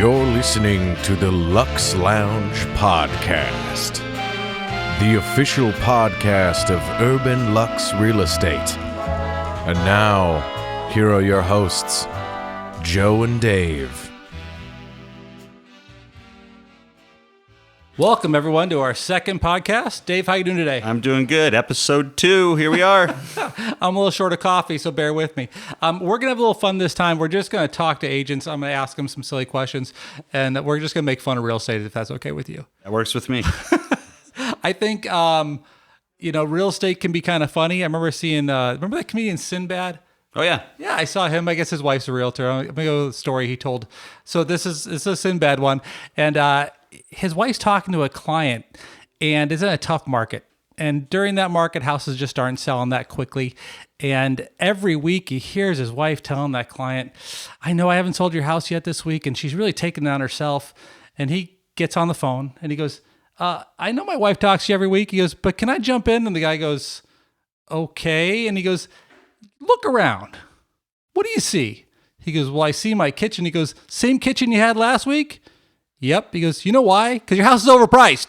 You're listening to the Luxe Lounge Podcast, the official podcast of Urban Luxe Real Estate. And now, here are your hosts, Joe and Dave. Welcome, everyone, to our second podcast. Dave, how you doing today? I'm doing good. Episode 2. Here we are. I'm a little short of coffee, so bear with me. We're going to have a little fun this time. We're just going to talk to agents. I'm going to ask them some silly questions, and we're just going to make fun of real estate, if that's okay with you. That works with me. I think, real estate can be kind of funny. I remember seeing, remember that comedian Sinbad? Oh, yeah. Yeah, I saw him. I guess his wife's a realtor. I'm going to go with the story he told. So this is a Sinbad one, and his wife's talking to a client and is in a tough market. And during that market, houses just aren't selling that quickly. And every week he hears his wife telling that client, I know I haven't sold your house yet this week. And she's really taking it on herself. And he gets on the phone and he goes, I know my wife talks to you every week. He goes, but can I jump in? And the guy goes, okay. And he goes, look around. What do you see? He goes, well, I see my kitchen. He goes, same kitchen you had last week? Yep. He goes, you know why? Because your house is overpriced.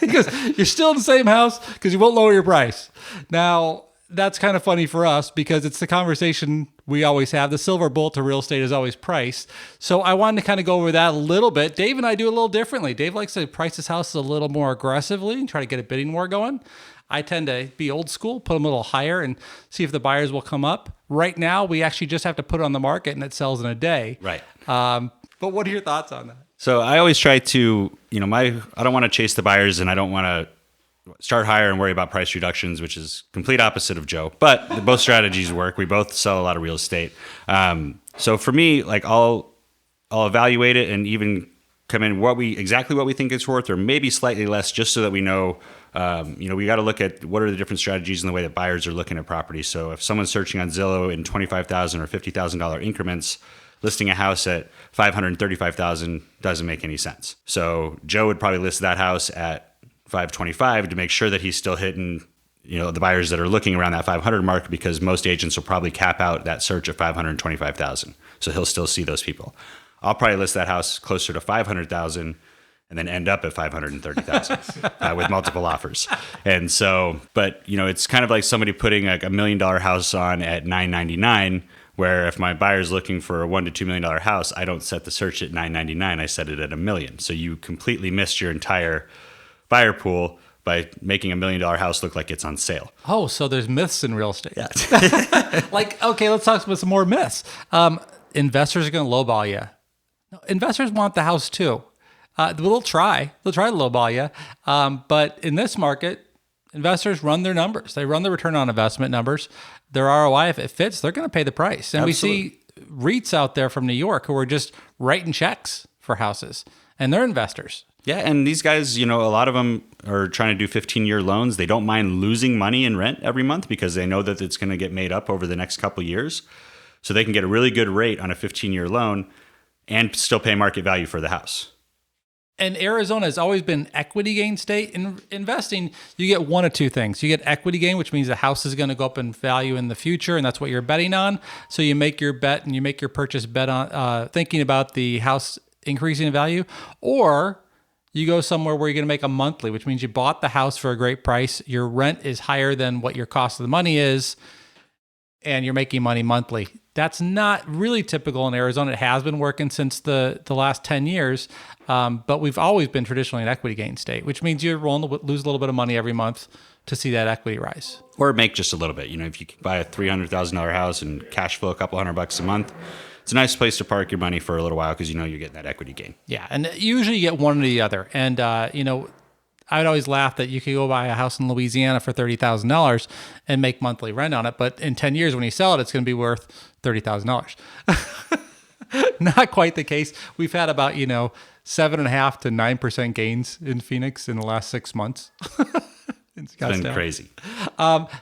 He goes, you're still in the same house because you won't lower your price. Now, that's kind of funny for us because it's the conversation we always have. The silver bullet to real estate is always price. So I wanted to kind of go over that a little bit. Dave and I do a little differently. Dave likes to price his house a little more aggressively and try to get a bidding war going. I tend to be old school, put them a little higher and see if the buyers will come up. Right now, we actually just have to put it on the market and it sells in a day. Right. But what are your thoughts on that? So I always try to, I don't want to chase the buyers and I don't want to start higher and worry about price reductions, which is complete opposite of Joe. But both strategies work. We both sell a lot of real estate. So for me, I'll evaluate it and even come in exactly what we think it's worth, or maybe slightly less, just so that we know. We got to look at what are the different strategies in the way that buyers are looking at property. So if someone's searching on Zillow in $25,000 or $50,000 increments, listing a house at $535,000 doesn't make any sense. So Joe would probably list that house at $525 to make sure that he's still hitting, the buyers that are looking around that 500 mark, because most agents will probably cap out that search at $525,000. So he'll still see those people. I'll probably list that house closer to $500,000 and then end up at $530,000 with multiple offers. And so, but it's kind of like somebody putting like $1 million house on at $999. Where if my buyer's looking for a $1 to $2 million house, I don't set the search at $999. I set it at $1 million. So you completely missed your entire buyer pool by making $1 million house look like it's on sale. Oh, so there's myths in real estate. Yeah. Okay, let's talk about some more myths. Investors are going to lowball you. No, investors want the house too. They'll try to lowball you. But in this market, investors run their numbers. They run the return on investment numbers. Their ROI, if it fits, they're going to pay the price. And Absolutely. We see REITs out there from New York who are just writing checks for houses, and they're investors. Yeah, and these guys, a lot of them are trying to do 15-year loans. They don't mind losing money in rent every month because they know that it's going to get made up over the next couple of years. So they can get a really good rate on a 15-year loan and still pay market value for the house. And Arizona has always been an equity gain state. In investing, you get one of two things. You get equity gain, which means the house is going to go up in value in the future, and that's what you're betting on. So you make your bet and you make your purchase bet on thinking about the house increasing in value. Or you go somewhere where you're going to make a monthly, which means you bought the house for a great price. Your rent is higher than what your cost of the money is, and you're making money monthly. That's not really typical in Arizona. It has been working since the last 10 years, but we've always been traditionally an equity gain state, which means you're willing to lose a little bit of money every month to see that equity rise. Or make just a little bit. If you can buy a $300,000 house and cash flow a couple $100 a month, it's a nice place to park your money for a little while because you're getting that equity gain. Yeah, and usually you get one or the other. And, I would always laugh that you could go buy a house in Louisiana for $30,000 and make monthly rent on it. But in 10 years, when you sell it, it's going to be worth $30,000. Not quite the case. We've had about, 7.5% to 9% gains in Phoenix in the last 6 months. It's been crazy.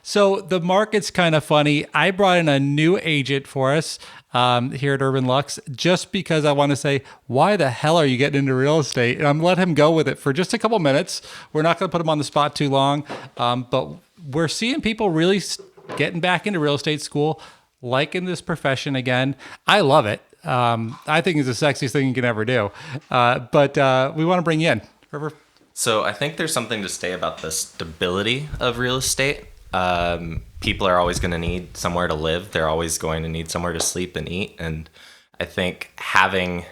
So the market's kind of funny. I brought in a new agent for us here at Urban Luxe just because I want to say, why the hell are you getting into real estate? And I'm going to let him go with it for just a couple minutes. We're not going to put him on the spot too long, but we're seeing people really getting back into real estate school, liking this profession again. I love it. I think is the sexiest thing you can ever do. But we want to bring you in. River? So I think there's something to say about the stability of real estate. People are always going to need somewhere to live. They're always going to need somewhere to sleep and eat. And I think having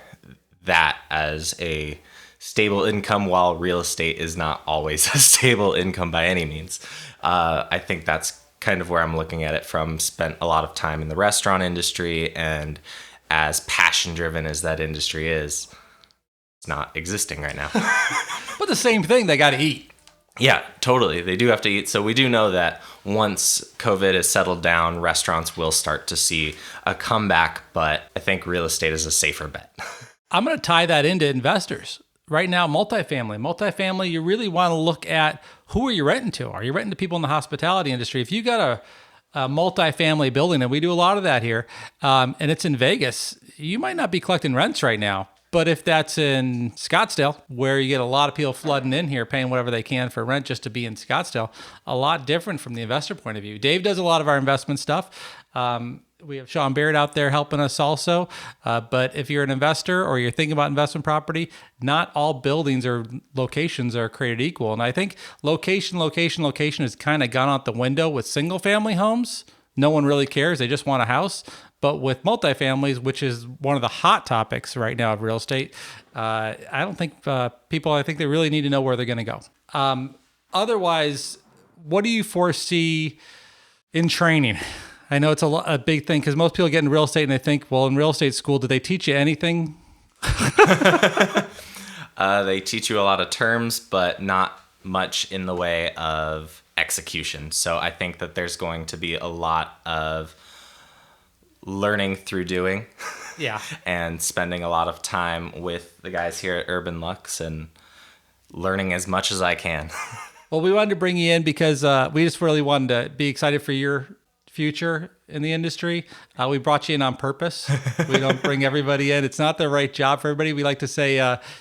that as a stable income, while real estate is not always a stable income by any means, I think that's kind of where I'm looking at it from. Spent a lot of time in the restaurant industry, and as passion driven as that industry is, it's not existing right now. But the same thing, they got to eat. Yeah, totally. They do have to eat. So we do know that once COVID is settled down, restaurants will start to see a comeback, but I think real estate is a safer bet. I'm going to tie that into investors. Right now, multifamily, you really want to look at who are you renting to? Are you renting to people in the hospitality industry? If you got a multifamily building, and we do a lot of that here, and it's in Vegas, you might not be collecting rents right now. But if that's in Scottsdale, where you get a lot of people flooding in here, paying whatever they can for rent just to be in Scottsdale, a lot different from the investor point of view. Dave does a lot of our investment stuff. We have Sean Baird out there helping us also. But if you're an investor or you're thinking about investment property, not all buildings or locations are created equal. And I think location has kind of gone out the window with single family homes. No one really cares. They just want a house. But with multifamilies, which is one of the hot topics right now of real estate, I don't think I think they really need to know where they're going to go. Otherwise, what do you foresee in training? I know it's a big thing because most people get in real estate and they think, well, in real estate school, did they teach you anything? They teach you a lot of terms, but not much in the way of execution. So I think that there's going to be a lot of learning through doing. Yeah. And spending a lot of time with the guys here at Urban Luxe and learning as much as I can. Well, we wanted to bring you in because we just really wanted to be excited for your future in the industry. We brought you in on purpose. We don't bring everybody in. It's not the right job for everybody. We like to say,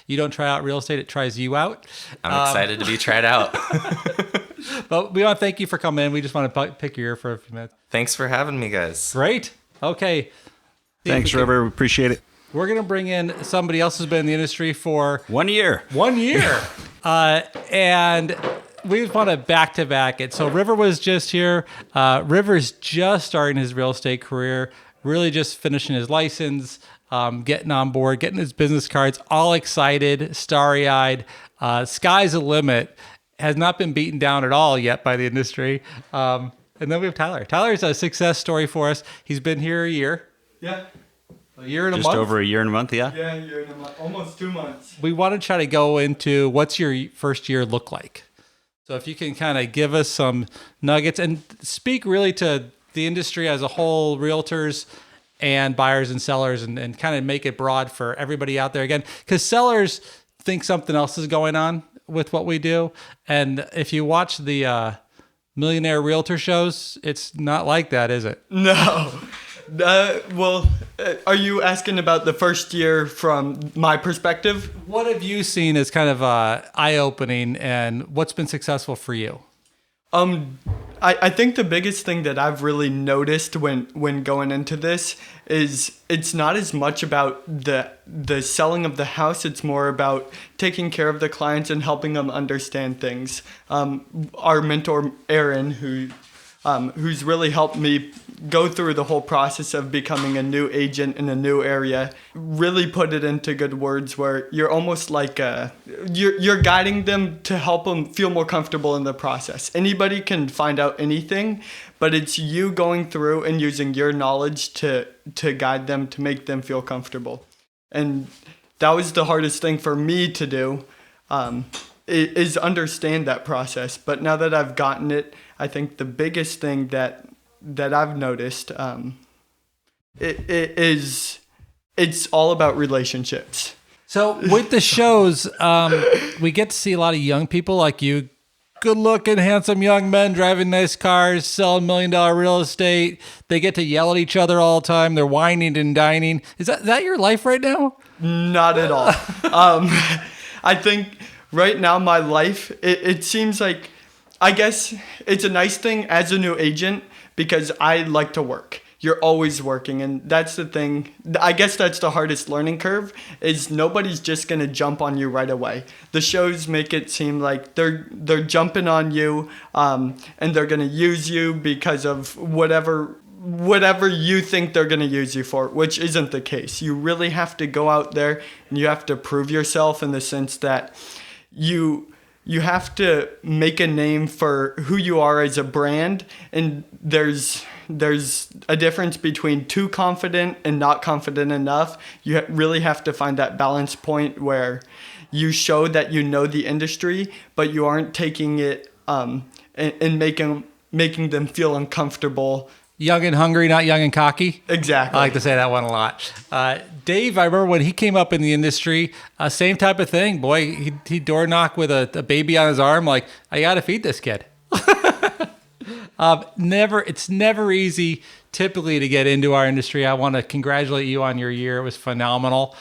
you don't try out real estate, it tries you out. I'm excited to be tried out. But we want to thank you for coming in. We just want to pick your ear for a few minutes. Thanks for having me, guys. Great. Okay. Thanks, River. We appreciate it. We're going to bring in somebody else who's been in the industry for 1 year. 1 year. And we just want to back it. So River was just here. River's just starting his real estate career, really just finishing his license, getting on board, getting his business cards, all excited, starry-eyed. Sky's the limit. Has not been beaten down at all yet by the industry. And then we have Tyler. Tyler's a success story for us. He's been here a year. Yeah. A year and a Just month. over a year and a month, yeah? Yeah, a year and a month. Almost 2 months. We want to try to go into what's your first year look like. So if you can kind of give us some nuggets and speak really to the industry as a whole, realtors and buyers and sellers, and kind of make it broad for everybody out there again, because sellers think something else is going on with what we do. And if you watch the millionaire realtor shows, it's not like that, is it? No. Are you asking about the first year from my perspective? What have you seen as kind of eye-opening, and what's been successful for you? I think the biggest thing that I've really noticed when going into this is it's not as much about the selling of the house. It's more about taking care of the clients and helping them understand things. Our mentor, Aaron, who's really helped me go through the whole process of becoming a new agent in a new area, really put it into good words where you're almost like you're guiding them to help them feel more comfortable in the process. Anybody can find out anything, but it's you going through and using your knowledge to guide them, to make them feel comfortable. And that was the hardest thing for me to do, is understand that process. But now that I've gotten it, I think the biggest thing that I've noticed it's all about relationships. So with the shows, we get to see a lot of young people like you, good-looking, handsome young men driving nice cars, selling $1 million real estate. They get to yell at each other all the time. They're whining and dining. Is that your life right now? Not at all. I think right now my life, it seems like, I guess it's a nice thing as a new agent because I like to work. you're always working. And that's the thing. I guess that's the hardest learning curve, is nobody's just going to jump on you right away. The shows make it seem like they're jumping on you, and they're going to use you because of whatever you think they're going to use you for, which isn't the case. You really have to go out there and you have to prove yourself, in the sense that you have to make a name for who you are as a brand. And there's a difference between too confident and not confident enough. You really have to find that balance point where you show that you know the industry, but you aren't taking it and making them feel uncomfortable. Young and hungry, not young and cocky. Exactly. I like to say that one a lot. Dave, I remember when he came up in the industry, same type of thing. Boy, he'd door knock with a baby on his arm, like, I got to feed this kid. It's never easy typically to get into our industry. I want to congratulate you on your year. It was phenomenal.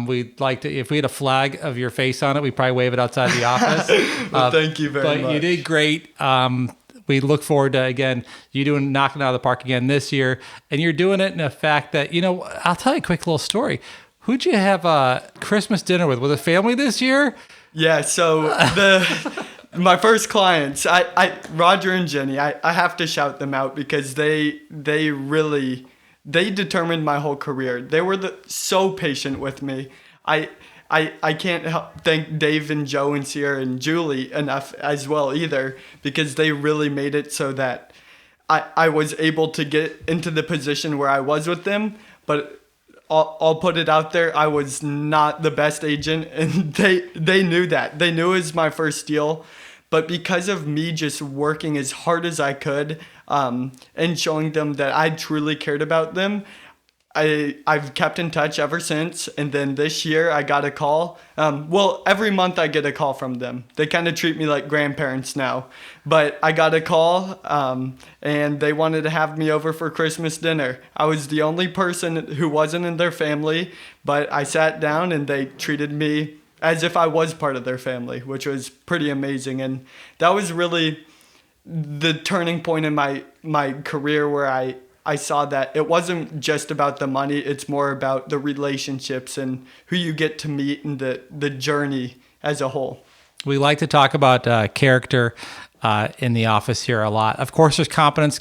We'd like to, if we had a flag of your face on it, we'd probably wave it outside the office. Well, thank you very much. But you did great. We look forward to, again, you knocking it out of the park again this year. And you're doing it in the fact that, I'll tell you a quick little story. Who'd you have Christmas dinner with? Was it family this year? Yeah, so my first clients, Roger and Jenny, I have to shout them out, because they determined my whole career. They were so patient with me. I can't thank Dave and Joe and Sierra and Julie enough as well either, because they really made it so that I was able to get into the position where I was with them. But I'll put it out there, I was not the best agent, and they knew that. They knew it was my first deal. But because of me just working as hard as I could, and showing them that I truly cared about them, I've kept in touch ever since. And then this year I got a call. Every month I get a call from them. They kind of treat me like grandparents now. But I got a call, and they wanted to have me over for Christmas dinner. I was the only person who wasn't in their family, but I sat down and they treated me as if I was part of their family, which was pretty amazing. And that was really the turning point in my career, where I saw that it wasn't just about the money, it's more about the relationships and who you get to meet and the journey as a whole. We like to talk about character in the office here a lot. Of course, there's competence.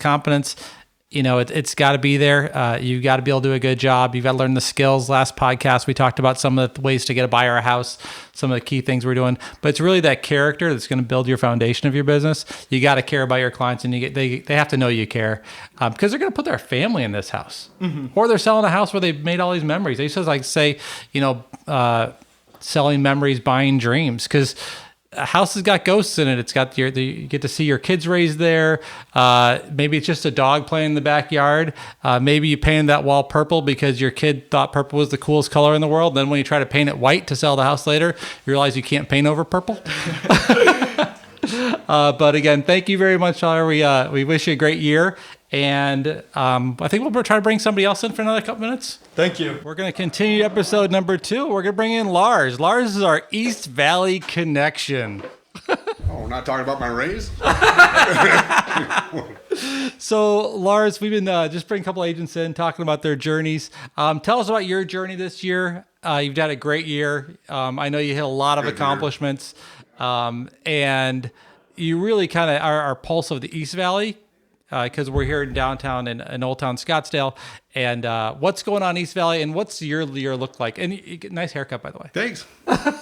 It's got to be there. You've got to be able to do a good job. You've got to learn the skills. Last podcast, we talked about some of the ways to get a buyer a house, some of the key things we're doing. But it's really that character that's going to build your foundation of your business. You got to care about your clients, and they have to know you care, because they're going to put their family in this house, or they're selling a house where they've made all these memories. They just say, selling memories, buying dreams, because a house has got ghosts in it. It's got you get to see your kids raised there. Maybe it's just a dog playing in the backyard. Maybe you painted that wall purple because your kid thought purple was the coolest color in the world. Then when you try to paint it white to sell the house later, you realize you can't paint over purple. But again, thank you very much, Tyler. We wish you a great year. And I think we'll try to bring somebody else in for another couple minutes. Thank you. We're going to continue episode number 2. We're going to bring in Lars. Lars is our East Valley connection. Oh, we're not talking about my raise? So, Lars, we've been just bringing a couple agents in, talking about their journeys. Tell us about your journey this year. You've had a great year. I know you hit a lot of accomplishments. And you really kind of are our pulse of the East Valley, because we're here in downtown in Old Town Scottsdale. And what's going on in East Valley, and what's your year look like? And you get a nice haircut, by the way. Thanks. I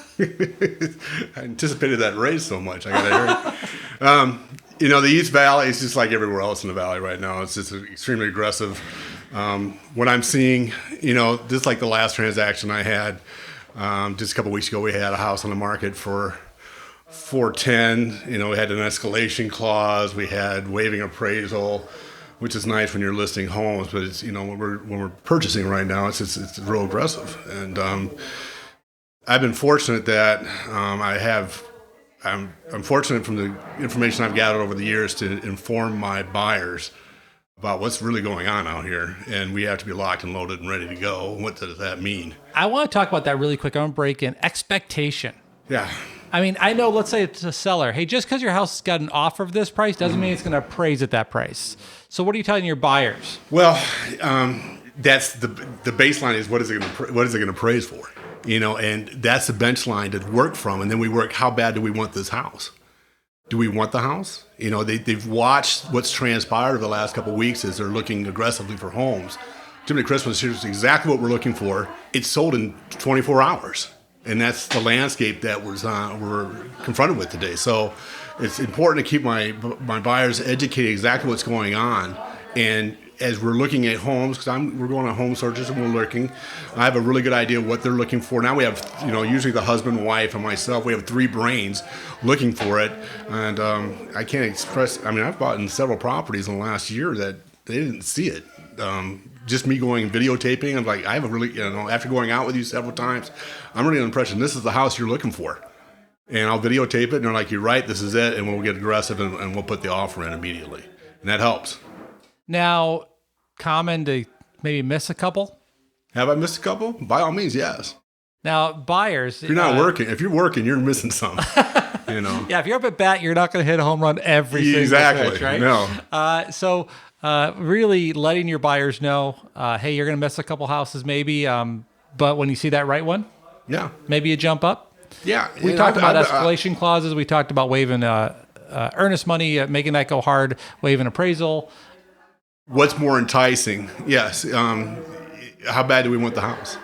anticipated that raise so much. I got a hair. The East Valley is just like everywhere else in the valley right now. It's just extremely aggressive. What I'm seeing, just like the last transaction I had, just a couple weeks ago, we had a house on the market for $410. We had an escalation clause. We had waiving appraisal, which is nice when you're listing homes, but it's when we're purchasing right now, it's real aggressive. And I've been fortunate that I'm fortunate from the information I've gathered over the years to inform my buyers about what's really going on out here, and we have to be locked and loaded and ready to go. What does that mean? I want to talk about that really quick. I'm going to break in expectation. Yeah. I mean, I know, let's say it's a seller. Hey, just because your house has got an offer of this price doesn't mean it's going to appraise at that price. So what are you telling your buyers? Well, that's the baseline is what is it going to appraise for? And that's the bench line to work from. And then we work, how bad do we want this house? Do we want the house? They've watched what's transpired over the last couple of weeks as they're looking aggressively for homes. Jiminy Christmas, here's exactly what we're looking for. It's sold in 24 hours. And that's the landscape that we're confronted with today. So it's important to keep my buyers educated exactly what's going on. And as we're looking at homes, because we're going on home searches and we're looking, I have a really good idea of what they're looking for. Now we have, usually the husband, wife, and myself, we have 3 brains looking for it. And I can't express, I've bought in several properties in the last year that they didn't see it. Just me going and videotaping, I'm like, I have a really, after going out with you several times, I'm really under the impression this is the house you're looking for. And I'll videotape it, and they're like, you're right, this is it, and we'll get aggressive, and we'll put the offer in immediately. And that helps. Now, common to maybe miss a couple? Have I missed a couple? By all means, yes. Now, buyers... If you're not working, if you're working, you're missing some. Yeah, if you're up at bat, you're not going to hit a home run every single pitch, right? No. So really letting your buyers know, hey, you're going to miss a couple houses maybe, but when you see that right one, maybe you jump up. Yeah. We talked about escalation clauses. We talked about waiving earnest money, making that go hard, waiving appraisal. What's more enticing? Yes. How bad do we want the house?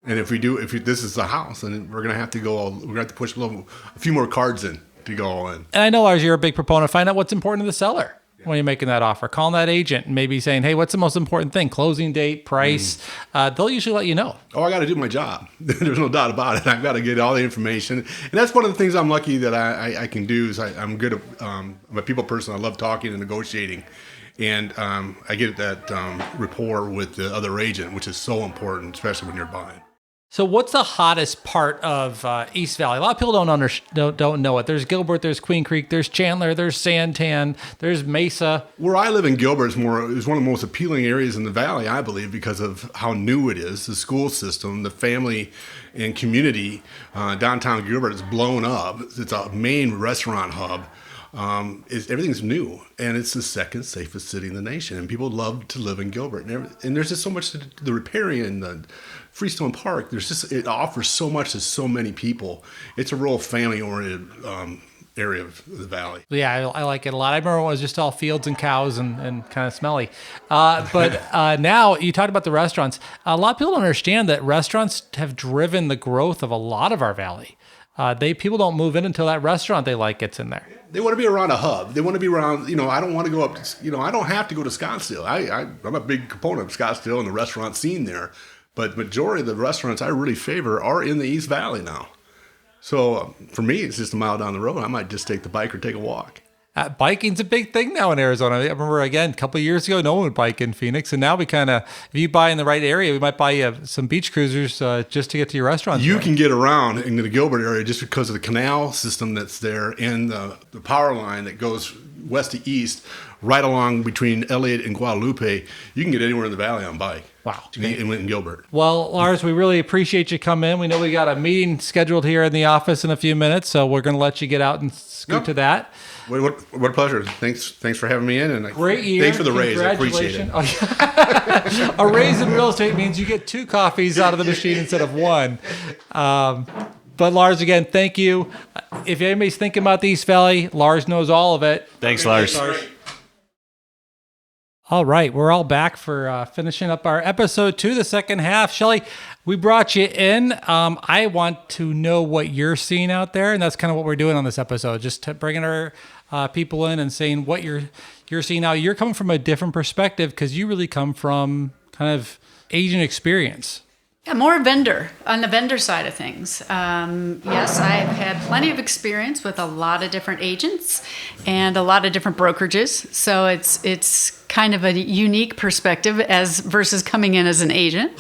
And if this is the house, then we're going to have to push a few more cards in to go all in. And I know, Lars, you're a big proponent. Find out what's important to the seller when you're making that offer. Calling that agent and maybe saying, hey, what's the most important thing? Closing date, price. They'll usually let you know. Oh, I got to do my job. There's no doubt about it. I've got to get all the information. And that's one of the things I'm lucky that I can do is I'm good at, I'm a people person. I love talking and negotiating. And I get that rapport with the other agent, which is so important, especially when you're buying. So what's the hottest part of East Valley? A lot of people don't know it. There's Gilbert, there's Queen Creek, there's Chandler, there's Santan, there's Mesa. Where I live in Gilbert is one of the most appealing areas in the valley, I believe, because of how new it is. The school system, the family and community. Downtown Gilbert is blown up. It's a main restaurant hub. Everything's new, and it's the second safest city in the nation, and people love to live in Gilbert. And there's just so much to the Riparian, the Freestone Park. It offers so much to so many people. It's a real family-oriented area of the valley. Yeah, I like it a lot. I remember it was just all fields and cows and kind of smelly. But now you talked about the restaurants. A lot of people don't understand that restaurants have driven the growth of a lot of our valley. People don't move in until that restaurant they like gets in there. They want to be around a hub. They want to be around, I don't want to go up, I don't have to go to Scottsdale. I'm a big component of Scottsdale and the restaurant scene there. But majority of the restaurants I really favor are in the East Valley now. So for me, it's just a mile down the road. I might just take the bike or take a walk. Biking's a big thing now in Arizona. I remember, again, a couple of years ago, no one would bike in Phoenix. And now we if you buy in the right area, we might buy you some beach cruisers just to get to your restaurants. You can get around into the Gilbert area just because of the canal system that's there and the power line that goes west to east, right along between Elliott and Guadalupe. You can get anywhere in the valley on bike. Wow. In Gilbert. Well, Lars, we really appreciate you coming in. We know we got a meeting scheduled here in the office in a few minutes, so we're going to let you get out and scoot to that. What a pleasure. Thanks for having me in. And great year. Thanks for the raise. I appreciate it. Oh, yeah. A raise in real estate means you get 2 coffees out of the machine instead of 1. But Lars, again, thank you. If anybody's thinking about the East Valley, Lars knows all of it. Thanks, Lars. All right, we're all back for finishing up our episode 2, the second half. Shelly, we brought you in. I want to know what you're seeing out there, and that's kind of what we're doing on this episode, just bringing our people in and saying what you're seeing now. You're coming from a different perspective because you really come from kind of agent experience. Yeah, more on the vendor side of things. Yes, I've had plenty of experience with a lot of different agents and a lot of different brokerages. So it's kind of a unique perspective versus coming in as an agent.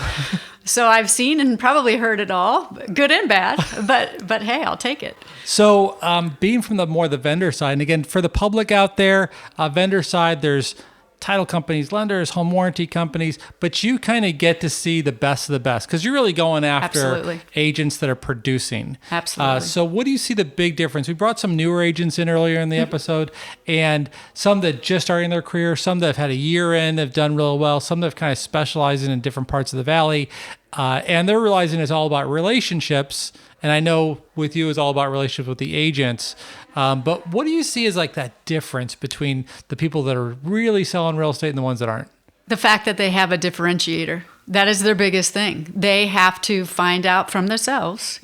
So I've seen and probably heard it all, good and bad, but hey, I'll take it. So being from the vendor side, and again, for the public out there, vendor side, there's title companies, lenders, home warranty companies, but you kind of get to see the best of the best because you're really going after Absolutely. agents that are producing. Absolutely. So what do you see the big difference? We brought some newer agents in earlier in the episode, and some that just starting their career, some that have had a year in, have done real well, some that have kind of specialized in different parts of the valley, and they're realizing it's all about relationships. And I know with you, it's all about relationships with the agents. But what do you see as like that difference between the people that are really selling real estate and the ones that aren't? The fact that they have a differentiator. That is their biggest thing. They have to find out from themselves,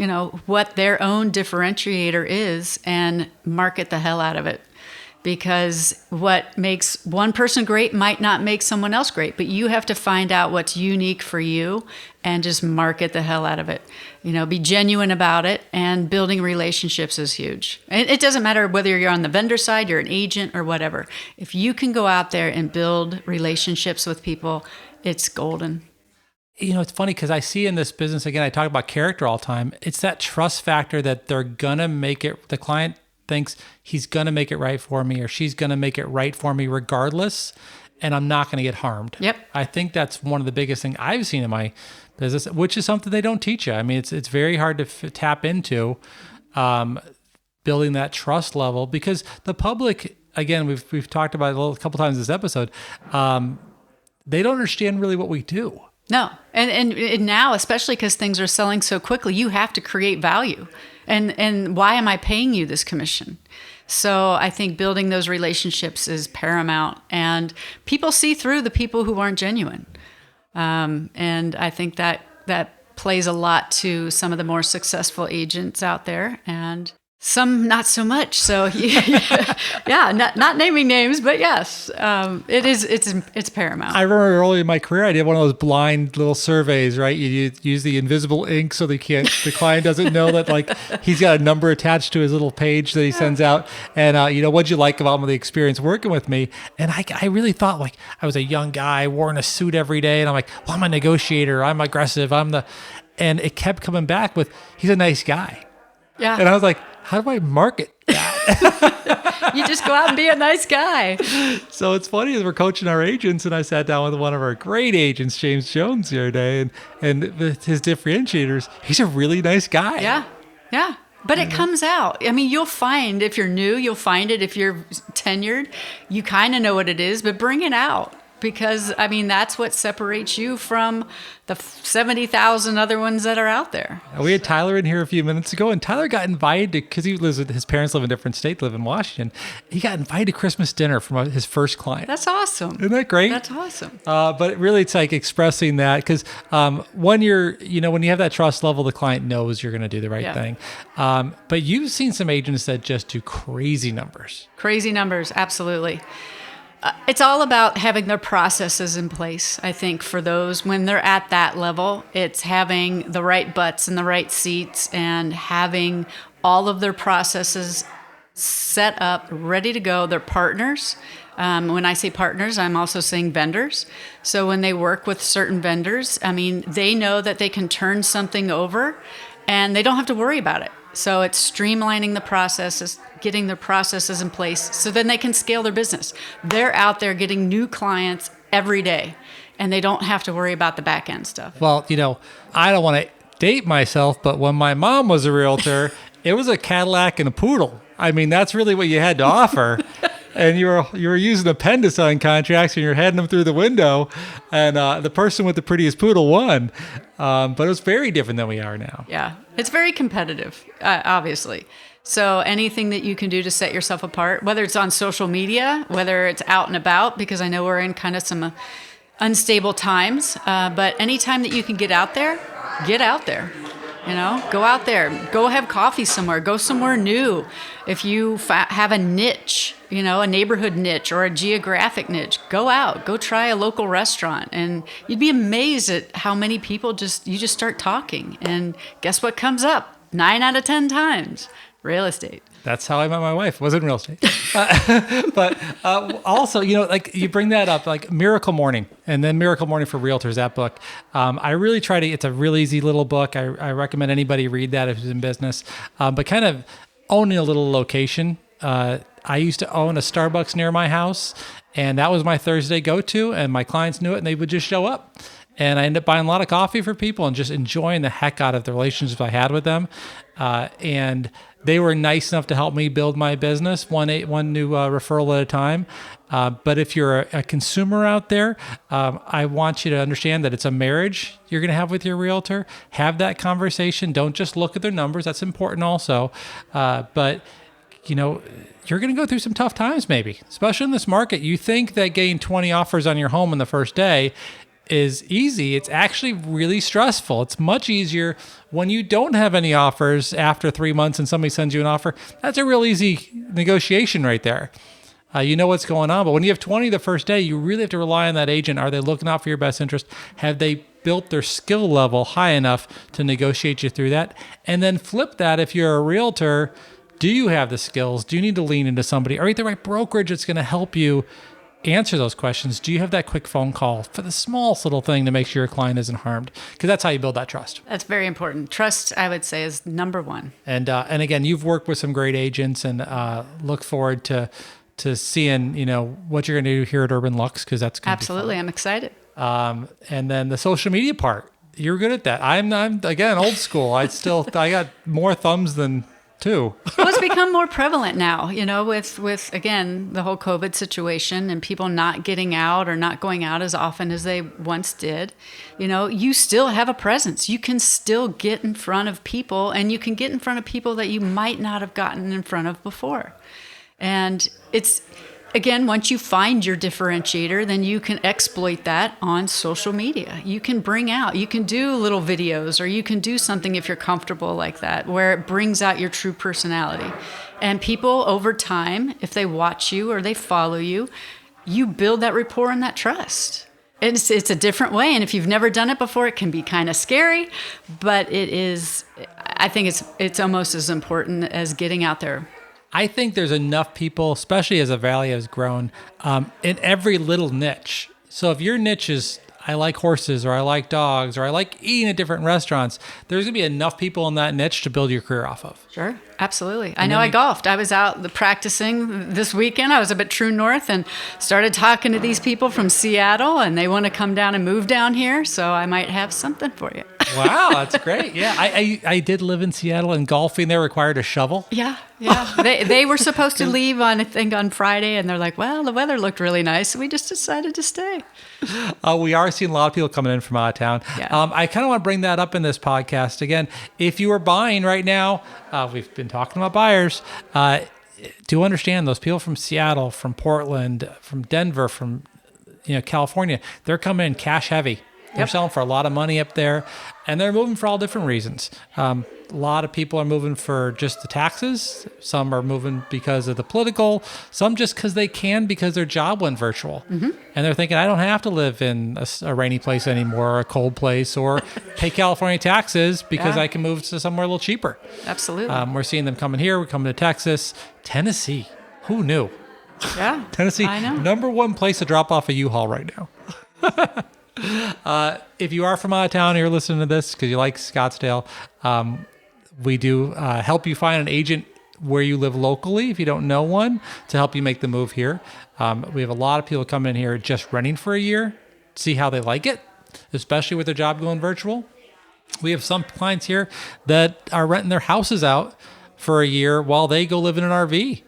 what their own differentiator is and market the hell out of it. Because what makes one person great might not make someone else great, but you have to find out what's unique for you and just market the hell out of it. Be genuine about it, and building relationships is huge. It doesn't matter whether you're on the vendor side, you're an agent or whatever. If you can go out there and build relationships with people, it's golden. It's funny because I see in this business, again, I talk about character all the time. It's that trust factor that they're going to make it, the client thinks he's going to make it right for me or she's going to make it right for me regardless, and I'm not going to get harmed. Yep. I think that's one of the biggest things I've seen in my business, which is something they don't teach you. I mean, it's very hard to tap into building that trust level because the public, again, we've talked about it a couple times this episode, they don't understand really what we do. No. And now, especially because things are selling so quickly, you have to create value. And why am I paying you this commission? So I think building those relationships is paramount. And people see through the people who aren't genuine. And I think that plays a lot to some of the more successful agents out there. And some not so much. So yeah, not naming names, but yes, it's paramount. I remember early in my career, I did one of those blind little surveys, right? You use the invisible ink so the client doesn't know that like he's got a number attached to his little page that he sends out. And what'd you like about the experience working with me? And I really thought like I was a young guy, wore in a suit every day, and I'm like, well, I'm a negotiator, I'm aggressive, and it kept coming back with he's a nice guy. Yeah. And I was like, how do I market that? You just go out and be a nice guy. So it's funny as we're coaching our agents, and I sat down with one of our great agents, James Jones, the other day, and with his differentiators, he's a really nice guy. Yeah. But it comes out. I mean, you'll find if you're new, you'll find it if you're tenured. You kind of know what it is, but bring it out. Because, I mean, that's what separates you from the 70,000 other ones that are out there. We had Tyler in here a few minutes ago, and Tyler got invited to, because he lives with his parents live in a different state, live in Washington. He got invited to Christmas dinner from his first client. That's awesome. Isn't that great? That's awesome. But really, it's like expressing that because when when you have that trust level, the client knows you're going to do the right thing. But you've seen some agents that just do crazy numbers. Crazy numbers, absolutely. It's all about having their processes in place. I think for those, when they're at that level, it's having the right butts in the right seats and having all of their processes set up, ready to go. They're partners. When I say partners, I'm also saying vendors. So when they work with certain vendors, I mean, they know that they can turn something over and they don't have to worry about it. So it's streamlining the processes, getting their processes in place so then they can scale their business. They're out there getting new clients every day and they don't have to worry about the back end stuff. Well, I don't want to date myself, but when my mom was a realtor, it was a Cadillac and a poodle. I mean, that's really what you had to offer. And you were using a pen to sign contracts, and you're heading them through the window, and the person with the prettiest poodle won. But it was very different than we are now. Yeah, it's very competitive, obviously. So anything that you can do to set yourself apart, whether it's on social media, whether it's out and about, because I know we're in kind of some unstable times, but anytime that you can get out there, get out there. Go out there, go have coffee somewhere, go somewhere new. If you have a niche, a neighborhood niche or a geographic niche, go out, go try a local restaurant. And you'd be amazed at how many people you just start talking. And guess what comes up? 9 out of 10 times, real estate. That's how I met my wife. It wasn't real estate. But also, like you bring that up, like Miracle Morning and then Miracle Morning for Realtors, that book. I really it's a really easy little book. I recommend anybody read that if it's in business. But kind of owning a little location I used to own a Starbucks near my house, and that was my Thursday go-to, and my clients knew it, and they would just show up. And I ended up buying a lot of coffee for people and just enjoying the heck out of the relationships I had with them. And they were nice enough to help me build my business, one new referral at a time. But if you're a consumer out there, I want you to understand that it's a marriage you're going to have with your realtor. Have that conversation. Don't just look at their numbers. That's important also. But you're going to go through some tough times maybe, especially in this market. You think that getting 20 offers on your home on the first day is easy. It's actually really stressful. It's much easier when you don't have any offers after 3 months and somebody sends you an offer. That's a real easy negotiation right there. You know what's going on. But when you have 20 the first day, you really have to rely on that agent. Are they looking out for your best interest? Have they built their skill level high enough to negotiate you through that? And then flip that. If you're a realtor, do you have the skills? Do you need to lean into somebody? Are you the right brokerage that's going to help you answer those questions? Do you have that quick phone call for the smallest little thing to make sure your client isn't harmed? Because that's how you build that trust. That's very important. Trust, I would say, is number one. And again, you've worked with some great agents, and look forward to seeing what you're going to do here at Urban Luxe, because that's going to Absolutely, I'm excited. And then the social media part, you're good at that. I'm again old school. I got more thumbs than two. Well, it's become more prevalent now, with again, the whole COVID situation and people not getting out or not going out as often as they once did. You still have a presence. You can still get in front of people, and you can get in front of people that you might not have gotten in front of before. And it's, again, once you find your differentiator, then you can exploit that on social media. You can you can do little videos, or you can do something if you're comfortable like that, where it brings out your true personality. And people over time, if they watch you or they follow you, you build that rapport and that trust. It's a different way. And if you've never done it before, it can be kind of scary, but I think it's almost as important as getting out there. I think there's enough people, especially as the valley has grown, in every little niche. So if your niche is, I like horses, or I like dogs, or I like eating at different restaurants, there's going to be enough people in that niche to build your career off of. Sure, absolutely. I know I golfed. I was out practicing this weekend. I was up at True North and started talking to these people from Seattle, and they want to come down and move down here, so I might have something for you. Wow, that's great. Yeah, I did live in Seattle, and golfing, they required a shovel. Yeah. They were supposed to leave on Friday, and they're like, well, the weather looked really nice, so we just decided to stay. We are seeing a lot of people coming in from out of town. Yeah. I kind of want to bring that up in this podcast. Again, if you are buying right now, we've been talking about buyers, do understand those people from Seattle, from Portland, from Denver, from California, they're coming in cash heavy. They're selling for a lot of money up there, and they're moving for all different reasons. A lot of people are moving for just the taxes. Some are moving because of the political. Some just because they can, because their job went virtual. Mm-hmm. And they're thinking, I don't have to live in a rainy place anymore, or a cold place, or pay California taxes because I can move to somewhere a little cheaper. Absolutely. We're seeing them coming here. We're coming to Texas. Tennessee. Who knew? Yeah. Tennessee, I know. number one place to drop off a U-Haul right now. If you are from out of town and you're listening to this because you like Scottsdale, we do help you find an agent where you live locally if you don't know one, to help you make the move here. We have a lot of people coming in here just renting for a year, see how they like it, especially with their job going virtual. We have some clients here that are renting their houses out for a year while they go live in an RV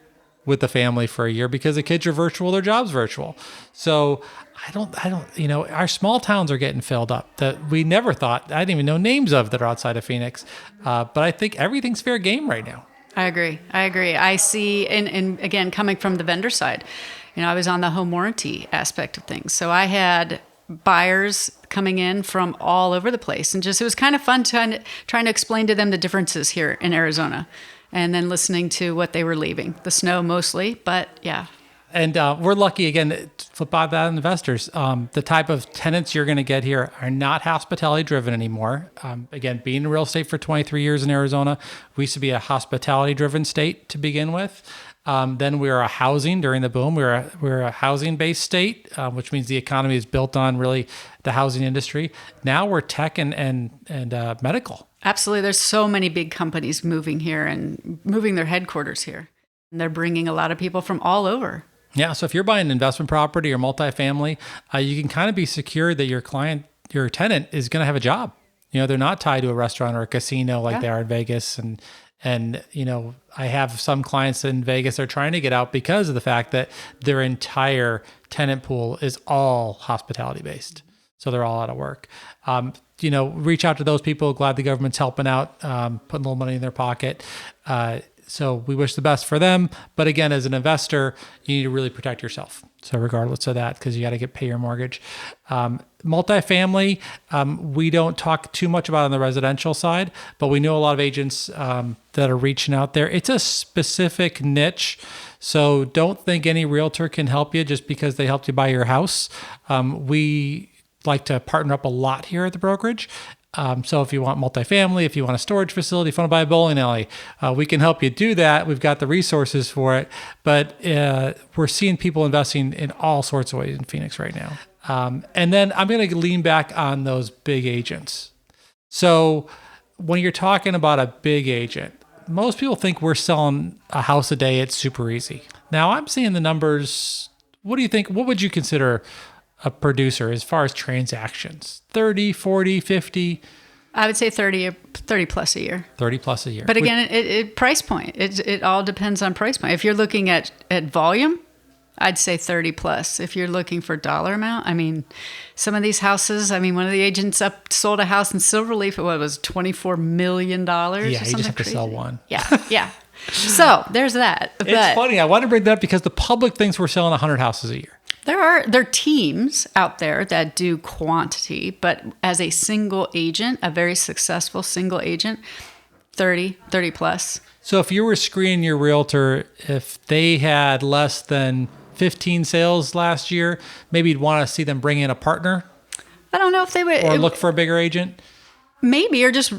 with the family for a year because the kids are virtual, their job's virtual. So I don't, our small towns are getting filled up that we never thought, I didn't even know names of, that are outside of Phoenix. But I think everything's fair game right now. I agree. I see, and again, coming from the vendor side, I was on the home warranty aspect of things. So I had buyers coming in from all over the place, and it was kind of fun trying to explain to them the differences here in Arizona, and then listening to what they were leaving. The snow mostly, but yeah. And we're lucky, again, to flip out that on investors. The type of tenants you're going to get here are not hospitality driven anymore. Again, being in real estate for 23 years in Arizona, we used to be a hospitality driven state to begin with. Then we were a housing during the boom. We're a housing based state, which means the economy is built on really the housing industry. Now we're tech and medical. Absolutely. There's so many big companies moving here and moving their headquarters here. And they're bringing a lot of people from all over. Yeah. So if you're buying an investment property or multifamily, you can kind of be secure that your tenant is going to have a job. They're not tied to a restaurant or a casino like they are in Vegas. And I have some clients in Vegas that are trying to get out because of the fact that their entire tenant pool is all hospitality based. So they're all out of work. Reach out to those people. Glad the government's helping out, putting a little money in their pocket. So we wish the best for them. But again, as an investor, you need to really protect yourself. So regardless of that, because you got to pay your mortgage. Multifamily, we don't talk too much about on the residential side, but we know a lot of agents that are reaching out there. It's a specific niche. So don't think any realtor can help you just because they helped you buy your house. We like to partner up a lot here at the brokerage. So if you want multifamily, if you want a storage facility, if you want to buy a bowling alley, we can help you do that. We've got the resources for it, but we're seeing people investing in all sorts of ways in Phoenix right now. And then I'm going to lean back on those big agents. So when you're talking about a big agent, most people think we're selling a house a day. It's super easy. Now I'm seeing the numbers. What do you think? What would you consider a producer as far as transactions? 30, 40, 50? I would say 30 plus a year. 30 plus a year. But again, it price point. It all depends on price point. If you're looking at volume, I'd say 30 plus. If you're looking for dollar amount, some of these houses, one of the agents sold a house in Silverleaf at what was $24 million. Yeah, you just have to sell one. Yeah. So there's that. It's funny. I want to bring that up because the public thinks we're selling 100 houses a year. There are teams out there that do quantity, but as a single agent, a very successful single agent, 30 plus. So if you were screening your realtor, if they had less than 15 sales last year, maybe you'd want to see them bring in a partner? I don't know if they would. Or look for a bigger agent? Maybe, or just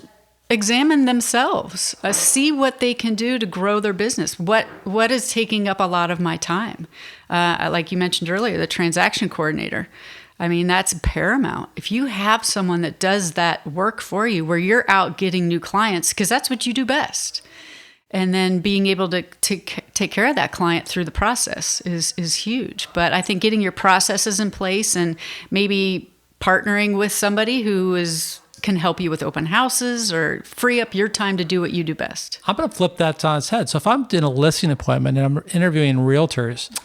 examine themselves, see what they can do to grow their business. What is taking up a lot of my time? Like you mentioned earlier, the transaction coordinator. That's paramount. If you have someone that does that work for you, where you're out getting new clients, because that's what you do best, and then being able to take care of that client through the process is huge. But I think getting your processes in place and maybe partnering with somebody who can help you with open houses or free up your time to do what you do best. I'm going to flip that on its head. So if I'm in a listing appointment and I'm interviewing realtors,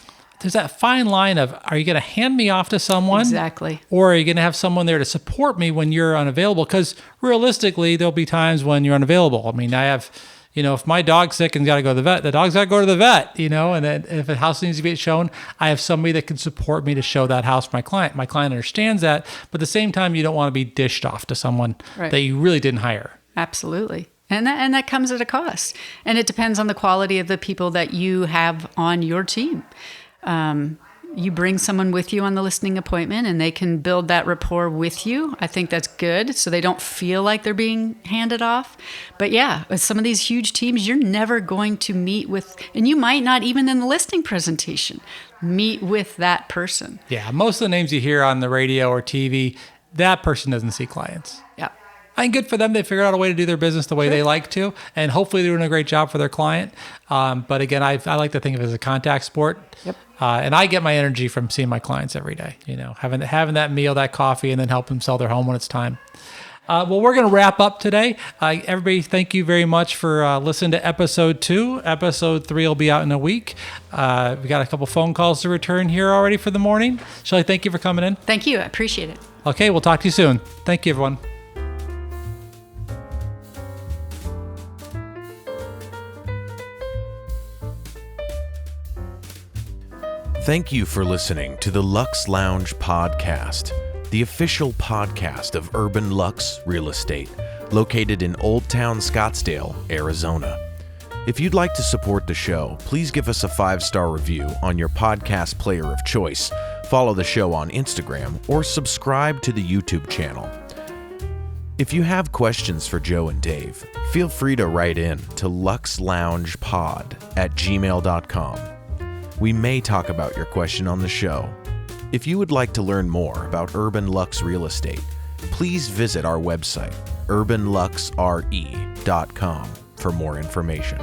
there's that fine line of, are you going to hand me off to someone? Exactly. Or are you going to have someone there to support me when you're unavailable? Because realistically, there'll be times when you're unavailable. I have, if my dog's sick and got to go to the vet, the dog's got to go to the vet, and then if a house needs to be shown, I have somebody that can support me to show that house for my client. My client understands that, but at the same time, you don't want to be dished off to someone that you really didn't hire. Absolutely. And that comes at a cost. And it depends on the quality of the people that you have on your team. You bring someone with you on the listing appointment and they can build that rapport with you. I think that's good, so they don't feel like they're being handed off. But yeah, with some of these huge teams, you're never going to meet with, and you might not even in the listing presentation, meet with that person. Yeah, most of the names you hear on the radio or TV, that person doesn't see clients. Yeah. Good for them. They figured out a way to do their business the way they like to, and hopefully they're doing a great job for their client. But again, I like to think of it as a contact sport. Yep. And I get my energy from seeing my clients every day, having that meal, that coffee, and then help them sell their home when it's time. Well, we're going to wrap up today. Everybody, thank you very much for listening to episode 2. Episode 3 will be out in a week. We got a couple phone calls to return here already for the morning. Shelley, thank you for coming in. Thank you. I appreciate it. Okay, we'll talk to you soon. Thank you, everyone. Thank you for listening to the Luxe Lounge Podcast, the official podcast of Urban Luxe Real Estate, located in Old Town Scottsdale, Arizona. If you'd like to support the show, please give us a 5-star review on your podcast player of choice, follow the show on Instagram, or subscribe to the YouTube channel. If you have questions for Joe and Dave, feel free to write in to luxloungepod@gmail.com. We may talk about your question on the show. If you would like to learn more about Urban Luxe Real Estate, please visit our website, urbanluxre.com, for more information.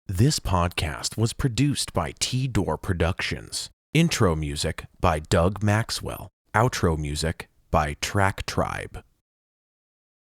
This podcast was produced by T-Door Productions. Intro music by Doug Maxwell. Outro music by Track Tribe.